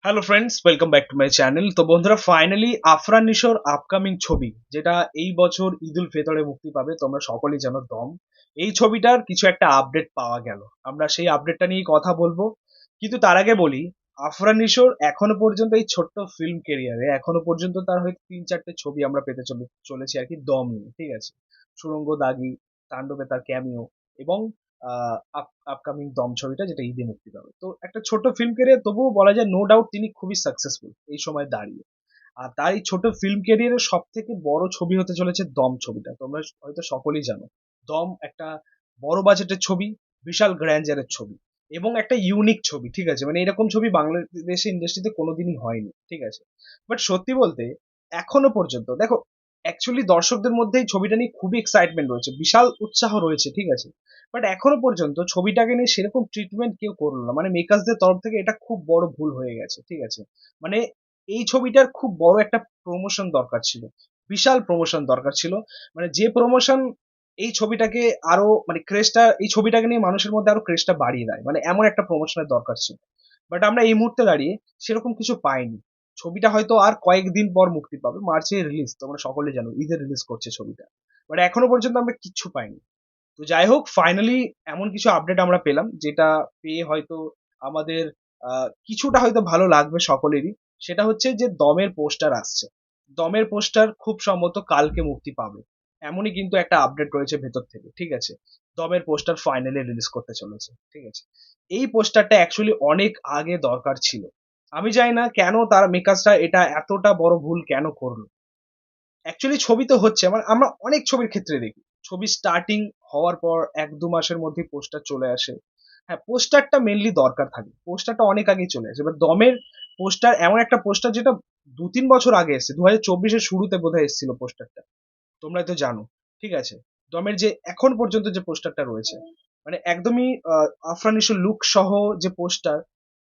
Hello friends, welcome back to my channel. তো বন্ধুরা, finally Afran নিশোর upcoming ছবি, যেটা এই বছর ঈদ উল ফিতরে মুক্তি পাবে, তোমরা সকলেই জানো, দম। এই ছবিটার কিছু একটা আপডেট পাওয়া গেল। আমরা সেই আপডেটটা নিয়ে কথা বলবো, কিন্তু তার আগে বলি, আফরান নিশোর এখনো পর্যন্ত এই ছোট্ট ফিল্ম কেরিয়ারে এখনো পর্যন্ত তার হয়তো 3-4টে ছবি আমরা পেতে চলেছি আর কি, দম নিয়ে। ঠিক আছে, সুড়ঙ্গ, দাগি, তাণ্ডবে তার ক্যামিও, এবং আপকামিং দম ছবিটা যেটা ঈদে মুক্তি পাবে। তো একটা ছোট ফিল্ম ক্যারিয়ার, তবুও বলা যায় নো ডাউট তিনি খুবই সাকসেসফুল এই সময় দাঁড়িয়ে। আর তার এই ছোট ফিল্ম ক্যারিয়ারের সব থেকে বড় ছবি হতে চলেছে দম ছবিটা। তোমরা হয়তো সকলেই জানো, দম একটা বড় বাজেটের ছবি, বিশাল গ্র্যান্ডারের ছবি, এবং একটা ইউনিক ছবি। ঠিক আছে, মানে এরকম ছবি বাংলাদেশে ইন্ডাস্ট্রিতে কোনোদিনই হয়নি। ঠিক আছে, বাট সত্যি বলতে এখনো পর্যন্ত দেখো, অ্যাকচুয়ালি দর্শকদের মধ্যে এই ছবিটা নিয়ে খুবই এক্সাইটমেন্ট রয়েছে, বিশাল উৎসাহ রয়েছে। ঠিক আছে, বাট এখনো পর্যন্ত ছবিটাকে নিয়ে সেরকম ট্রিটমেন্ট কেউ করলো না, মানে মেকার্সদের তরফ থেকে এটা খুব বড় ভুল হয়ে গেছে। ঠিক আছে, মানে এই ছবিটার খুব বড় একটা প্রমোশন দরকার ছিল, বিশাল প্রমোশন দরকার ছিল। মানে যে প্রমোশন এই ছবিটাকে আরো, মানে ক্রেজটা, এই ছবিটাকে নিয়ে মানুষের মধ্যে আরো ক্রেজটা বাড়িয়ে দেয়, মানে এমন একটা প্রমোশনের দরকার ছিল। বাট আমরা এই মুহূর্তে দাঁড়িয়ে সেরকম কিছু পাইনি। ছবিটা হয়তো আর কয়েকদিন পর মুক্তি পাবে, মার্চে রিলিজ, তোমরা সকলে জানো ঈদে রিলিজ করছে ছবিটা। বাট এখনো পর্যন্ত আমরা কিচ্ছু পাইনি। তো যাই হোক, ফাইনালি এমন কিছু আপডেট আমরা পেলাম, যেটা পেয়ে হয়তো আমাদের কিছুটা হয়তো ভালো লাগবে সকলেরই। সেটা হচ্ছে যে দমের পোস্টার আসছে। দমের পোস্টার খুব সম্ভবত কালকে মুক্তি পাবে, এমনই কিন্তু একটা আপডেট রয়েছে ভেতর থেকে। ঠিক আছে, দমের পোস্টার ফাইনালি রিলিজ করতে চলেছে। ঠিক আছে, এই পোস্টারটা অ্যাকচুয়ালি অনেক আগে দরকার ছিল। আমি জানি না কেন তার মেকার্সরা এটা এতটা বড় ভুল কেন করলো। অ্যাকচুয়ালি ছবি তো হচ্ছে, আমরা অনেক ছবির ক্ষেত্রে দেখি, ছবি স্টার্টিং হওয়ার পর 1-2 মাসের মধ্যে পোস্টার চলে আসে। হ্যাঁ, পোস্টারটা মেনলি দরকার থাকে, পোস্টারটা অনেক আগেই চলে আসে। এবার দমের পোস্টার এমন একটা পোস্টার যেটা 2-3 বছর আগে এসেছে, 2024-এর শুরুতে বোধহয় এসেছিল পোস্টারটা, তোমরা তো জানো। ঠিক আছে, দমের যে এখন পর্যন্ত যে পোস্টারটা রয়েছে, মানে একদমই আফরানিসের লুক সহ যে পোস্টার,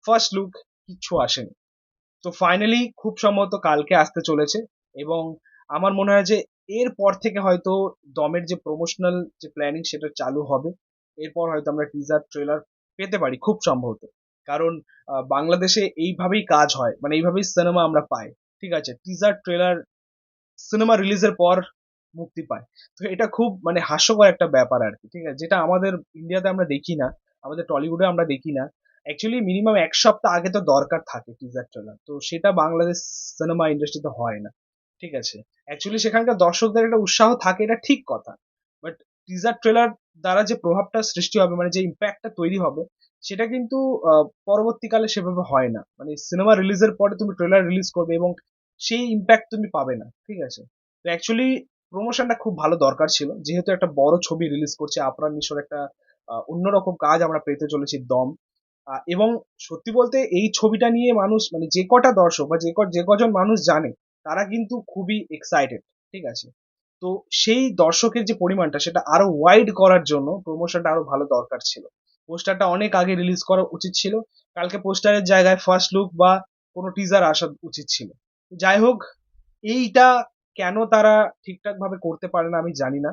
ফার্স্ট লুক, কিচ্ছু আসেনি। তো ফাইনালি খুব সম্ভবত কালকে আসতে চলেছে, এবং আমার মনে হয় যে এরপর থেকে হয়তো দমের যে প্রমোশনাল যে প্ল্যানিং সেটা চালু হবে। এরপর হয়তো আমরা টিজার ট্রেলার পেতে পারি খুব সম্ভবত। কারণ বাংলাদেশে এইভাবেই কাজ হয়, মানে এইভাবেই সিনেমা আমরা পাই। ঠিক আছে, টিজার ট্রেলার সিনেমা রিলিজের পর মুক্তি পায়। তো এটা খুব মানে হাস্যকর একটা ব্যাপার আর কি। ঠিক আছে, যেটা আমাদের ইন্ডিয়াতে আমরা দেখি না, আমাদের টলিউডে আমরা দেখি না। অ্যাকচুয়ালি মিনিমাম 1 সপ্তাহ আগে তো দরকার থাকে টিজার ট্রেলার, তো সেটা বাংলাদেশ সিনেমা ইন্ডাস্ট্রিতে হয় না। ঠিক আছে, অ্যাকচুয়ালি সেখানকার দর্শকদের একটা উৎসাহ থাকে, এটা ঠিক কথা। বাট টিজার ট্রেলার দ্বারা যে প্রভাবটা সৃষ্টি হবে, মানে যে ইম্প্যাক্টটা তৈরি হবে, সেটা কিন্তু পরবর্তীকালে সেভাবে হয় না। মানে সিনেমা রিলিজের পরে তুমি ট্রেলার রিলিজ করবে এবং সেই ইম্প্যাক্ট তুমি পাবে না। ঠিক আছে, তো অ্যাকচুয়ালি প্রমোশনটা খুব ভালো দরকার ছিল, যেহেতু একটা বড় ছবি রিলিজ করছে আফরান নিশোর, একটা অন্যরকম কাজ আমরা পেতে চলেছি, দম। এবং সত্যি বলতে এই ছবিটা নিয়ে মানুষ, মানে যে কটা দর্শক বা যে কজন মানুষ জানে, তারা কিন্তু খুবই এক্সাইটেড। ঠিক আছে, তো সেই দর্শকের যে পরিমাণটা, সেটা আরো ওয়াইড করার জন্য প্রমোশনটা আরো ভালো দরকার ছিল। পোস্টারটা অনেক আগে রিলিজ করা উচিত ছিল, কালকে পোস্টারের জায়গায় ফার্স্ট লুক বা কোনো টিজার আসা উচিত ছিল। যাই হোক, এইটা কেন তারা ঠিকঠাক ভাবে করতে পারে না আমি জানি না।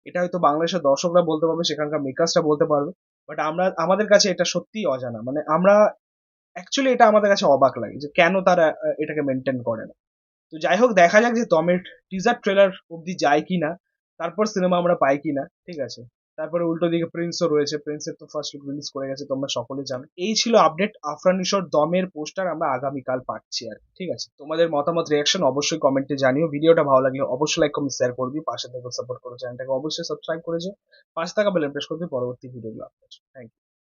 এটা হয়তো বাংলাদেশের দর্শকরা বলতে পারবে, সেখানকার মেকার্সরা বলতে পারবে। বাট আমাদের কাছে এটা সত্যিই অজানা, মানে আমরা অ্যাকচুয়ালি এটা আমাদের কাছে অবাক লাগে যে কেন তারা এটাকে মেনটেন করে না। তো যাই হোক, দেখা যাক যে টমের টিজার ট্রেলার অবধি যায় কিনা, তারপর সিনেমা আমরা পাই কিনা। ঠিক আছে, তারপরে উল্টো দিকে প্রিন্সও রয়েছে, প্রিন্সের তো ফার্স্ট লুক রিলিজ করে গেছে, তোমরা সকলে জানো। এই ছিল আপডেট, আফরান নিশোর দমের পোস্টার আমরা আগামীকাল পাচ্ছি আর কি। ঠিক আছে, তোমাদের মতামত, রিয়াকশন অবশ্যই কমেন্টে জানিও। ভিডিওটা ভালো লাগলে অবশ্যই লাইক, কমেন্ট, শেয়ার করবি, পাশে থেকে সাপোর্ট করো, চ্যানেলটাকে অবশ্যই সাবস্ক্রাইব করে যে পাশে থাকা বেল প্রেস করবি পরবর্তী ভিডিওগুলো আপলোড। Thank you.